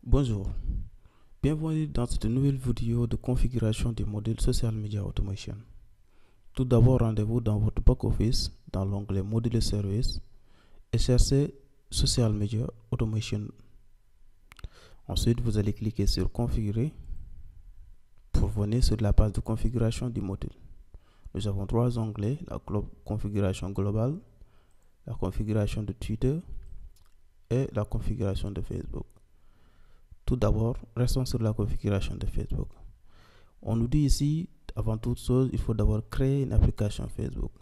Bonjour, bienvenue dans cette nouvelle vidéo de configuration du module Social Media Automation. Tout d'abord, rendez-vous dans votre back-office dans l'onglet Module Service et cherchez Social Media Automation. Ensuite, vous allez cliquer sur Configurer pour venir sur la page de configuration du module. Nous avons trois onglets, la configuration globale, la configuration de Twitter et la configuration de Facebook. Tout d'abord, restons sur la configuration de Facebook. On nous dit ici, avant toute chose, il faut d'abord créer une application Facebook.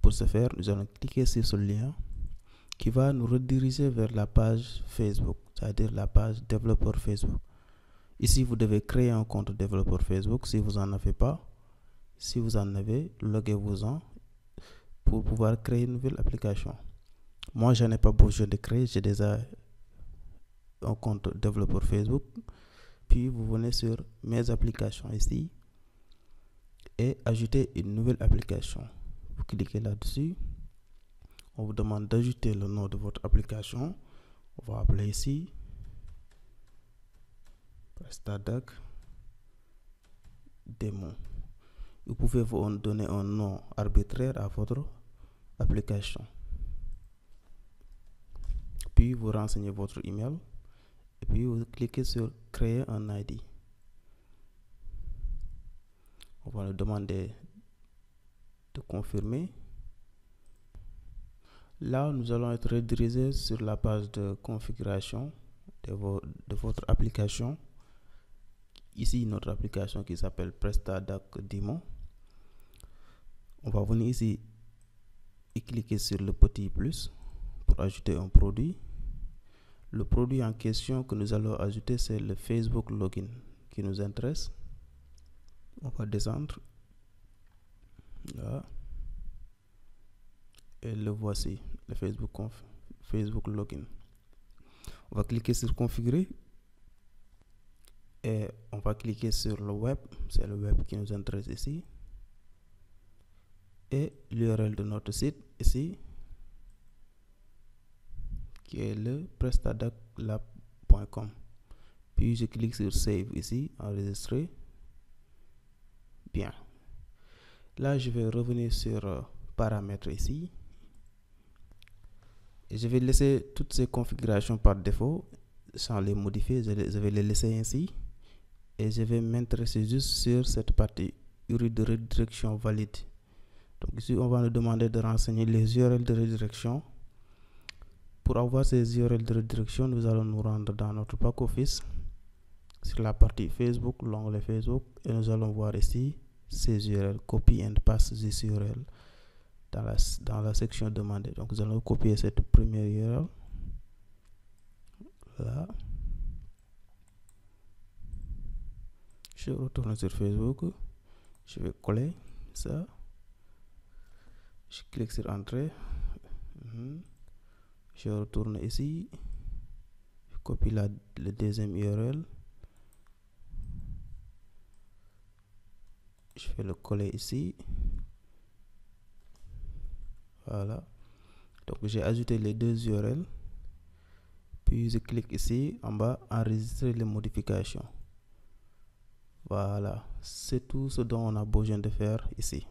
Pour ce faire, nous allons cliquer sur ce lien qui va nous rediriger vers la page Facebook, c'est-à-dire la page développeur Facebook. Ici, vous devez créer un compte développeur Facebook si vous n'en avez pas. Si vous en avez, loguez-vous-en pour pouvoir créer une nouvelle application. Moi, je n'ai pas besoin de créer, j'ai déjà un compte développeur Facebook. Puis vous venez sur mes applications ici et ajouter une nouvelle application. Vous cliquez là-dessus. On vous demande d'ajouter le nom de votre application. On va appeler ici PrestaDoc Démo. Vous pouvez vous donner un nom arbitraire à votre application. Puis vous renseignez votre email. Et puis vous cliquez sur créer un ID. On va nous demander de confirmer. Là, nous allons être redirigés sur la page de configuration de votre application. Ici, notre application qui s'appelle PrestaDoc Démo. On va venir ici et cliquer sur le petit plus pour ajouter un produit. Le produit en question que nous allons ajouter, c'est le Facebook Login qui nous intéresse. On va descendre. Là. Et le voici, le Facebook Login. On va cliquer sur Configurer. Et on va cliquer sur le web. C'est le web qui nous intéresse ici. Et l'URL de notre site ici, qui est le prestadoclab.com. Puis je clique sur Save ici, enregistrer. Bien. Là, je vais revenir sur paramètres ici. Et je vais laisser toutes ces configurations par défaut, sans les modifier. Je vais les laisser ainsi. Et je vais m'intéresser juste sur cette partie URL de redirection valide. Donc ici, on va nous demander de renseigner les URL de redirection. Pour avoir ces URL de redirection, nous allons nous rendre dans notre back-office sur la partie Facebook, l'onglet Facebook, et nous allons voir ici ces URL, copy and paste this URL dans la section demandée. Donc nous allons copier cette première URL là. Je retourne sur Facebook, je vais coller ça. Je clique sur Entrée. Je retourne ici. Je copie le deuxième URL. Je vais le coller ici. Voilà. Donc j'ai ajouté les deux URL. Puis je clique ici en bas, enregistrer les modifications. Voilà. C'est tout ce dont on a besoin de faire ici.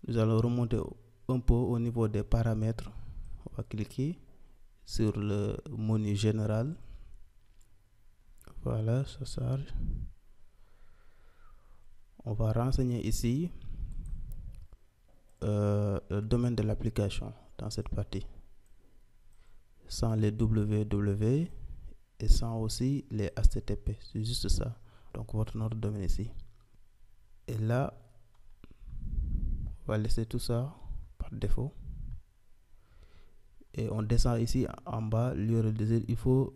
Nous allons remonter un peu au niveau des paramètres. On va cliquer sur le menu général. Voilà, ça charge. On va renseigner ici le domaine de l'application dans cette partie. Sans les www et sans aussi les HTTP. C'est juste ça. Donc votre nom de domaine ici. Et là, on va laisser tout ça par défaut. Et on descend ici en bas, l'URL des il faut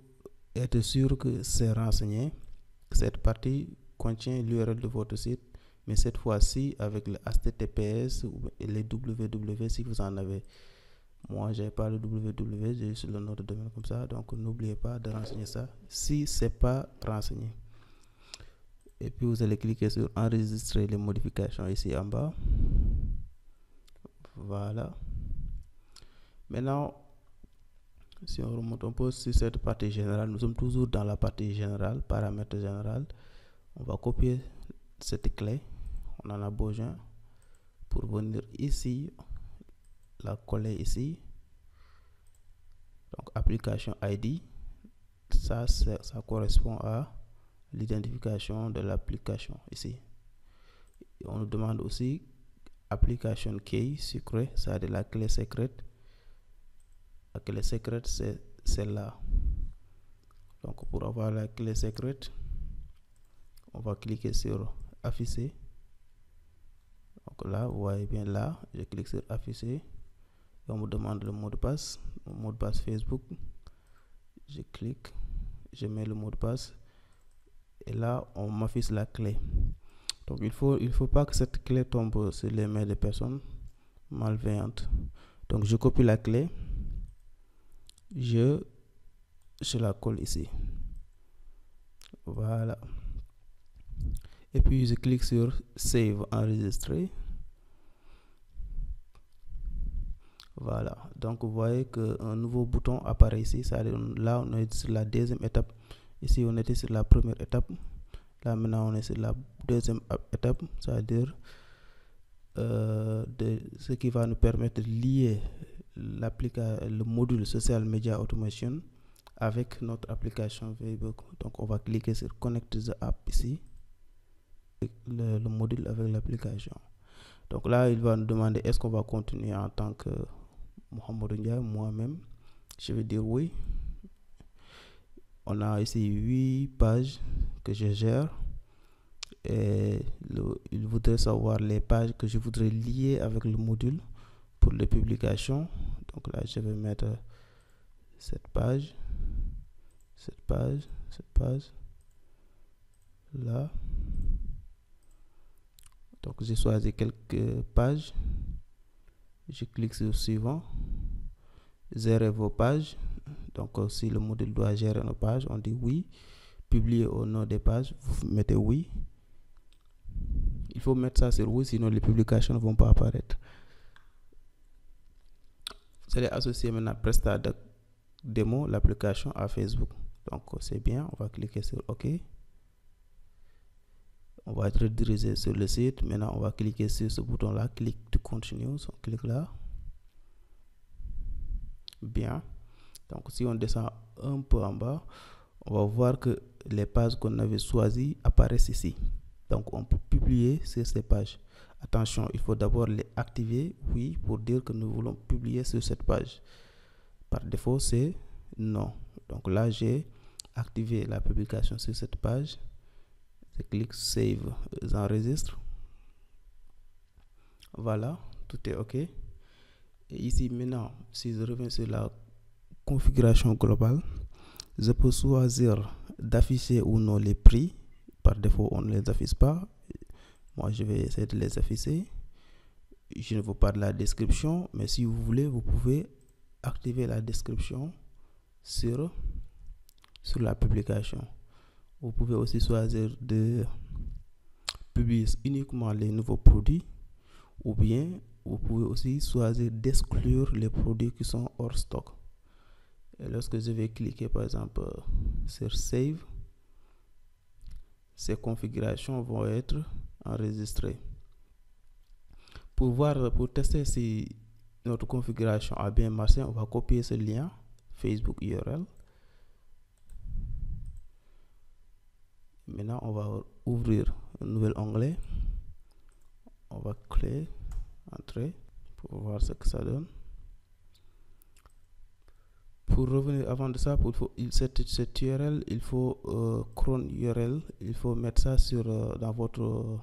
être sûr que c'est renseigné. Cette partie contient l'URL de votre site, mais cette fois-ci avec le HTTPS et les www si vous en avez. Moi, j'ai pas le www, j'ai juste le nom de domaine comme ça. Donc, n'oubliez pas de renseigner ça si c'est pas renseigné. Et puis, vous allez cliquer sur enregistrer les modifications ici en bas. Voilà. Maintenant, Si on remonte un peu sur cette partie générale, nous sommes toujours dans la partie générale, paramètres général. On va copier cette clé, on en a besoin pour venir ici, la coller ici. Donc application ID, ça correspond à l'identification de l'application ici. Et on nous demande aussi application key secret, ça de la clé secrète. La clé secrète, c'est celle-là. Donc pour avoir la clé secrète, on va cliquer sur afficher. Donc là, vous voyez bien là, je clique sur afficher et on me demande le mot de passe, Facebook. Je clique, je mets le mot de passe et là on m'affiche la clé. Donc il faut pas que cette clé tombe sur les mains des personnes malveillantes. Donc je copie la clé, je la colle ici. Voilà. Et puis je clique sur Save, enregistrer. Voilà. Donc vous voyez qu'un nouveau bouton apparaît ici. Là, on est sur la deuxième étape. Ici, on était sur la première étape. Là, maintenant, on est sur la deuxième étape. C'est-à-dire ce qui va nous permettre de lier le module Social Media Automation avec notre application Facebook. Donc, on va cliquer sur Connect the App ici. Le module avec l'application. Donc là, il va nous demander est-ce qu'on va continuer en tant que Mohamed Ndiaye, moi-même. Je vais dire oui. On a ici 8 pages que je gère. Et il voudrait savoir les pages que je voudrais lier avec le module pour les publications. Donc là, je vais mettre cette page, là. Donc j'ai choisi quelques pages. Je clique sur suivant. Gérer vos pages. Donc si le module doit gérer nos pages, on dit oui. Publier au nom des pages, vous mettez oui. Il faut mettre ça sur oui, sinon les publications ne vont pas apparaître. Vous allez associer maintenant Presta Démo, l'application à Facebook. Donc c'est bien, on va cliquer sur OK. On va être redirigé sur le site. Maintenant, on va cliquer sur ce bouton-là, click to continue. On clique là. Bien. Donc, si on descend un peu en bas, on va voir que les pages qu'on avait choisies apparaissent ici. Donc, on peut publier sur ces pages. Attention, il faut d'abord les activer, oui, pour dire que nous voulons publier sur cette page. Par défaut, c'est non. Donc là, j'ai activé la publication sur cette page. Je clique Save, j'enregistre. Voilà, tout est OK. Et ici, maintenant, si je reviens sur la configuration globale, je peux choisir d'afficher ou non les prix. Par défaut, on ne les affiche pas. Moi, je vais essayer de les afficher. Je ne veux pas de la description, mais si vous voulez, vous pouvez activer la description sur la publication. Vous pouvez aussi choisir de publier uniquement les nouveaux produits ou bien vous pouvez aussi choisir d'exclure les produits qui sont hors stock. Et lorsque je vais cliquer par exemple sur Save, ces configurations vont être enregistrées. Pour tester si notre configuration a bien marché, on va copier ce lien Facebook URL. Maintenant, on va ouvrir un nouvel onglet. On va créer, entrer pour voir ce que ça donne. Pour revenir avant de ça, cette URL, il faut cron URL, il faut mettre ça sur dans votre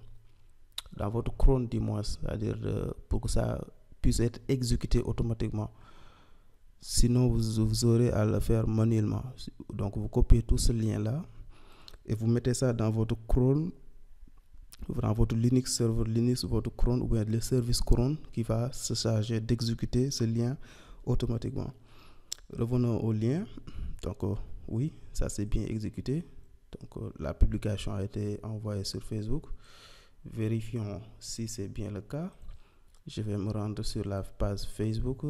cron du moins, c'est-à-dire pour que ça puisse être exécuté automatiquement. Sinon, vous aurez à le faire manuellement. Donc, vous copiez tout ce lien-là et vous mettez ça dans votre cron, dans votre Linux serveur Linux, votre cron ou bien le service cron qui va se charger d'exécuter ce lien automatiquement. Revenons au lien. Donc, oui, ça c'est bien exécuté. Donc, la publication a été envoyée sur Facebook. Vérifions si c'est bien le cas. Je vais me rendre sur la page Facebook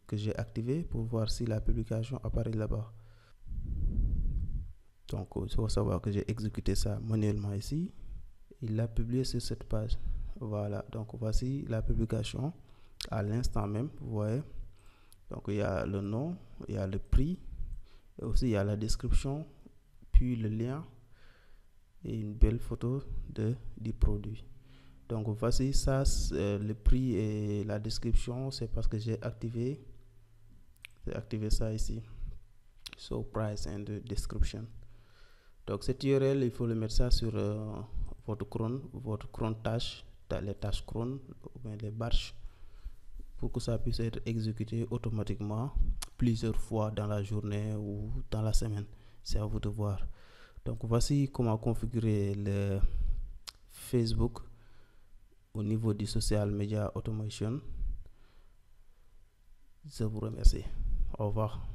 que j'ai activé pour voir si la publication apparaît là-bas. Donc il faut savoir que j'ai exécuté ça manuellement ici. Il l'a publié sur cette page. Voilà, donc voici la publication à l'instant même, vous voyez. Donc il y a le nom, il y a le prix, et aussi il y a la description, puis le lien et une belle photo du produit. Donc voici ça, le prix et la description, c'est parce que j'ai activé ça ici. So price and description. Donc cette URL, il faut le mettre ça sur votre cron tâche, les tâches cron ou bien les batchs, pour que ça puisse être exécuté automatiquement plusieurs fois dans la journée ou dans la semaine. C'est à vous de voir. Donc voici comment configurer le Facebook au niveau du Social Media Automation. Je vous remercie. Au revoir.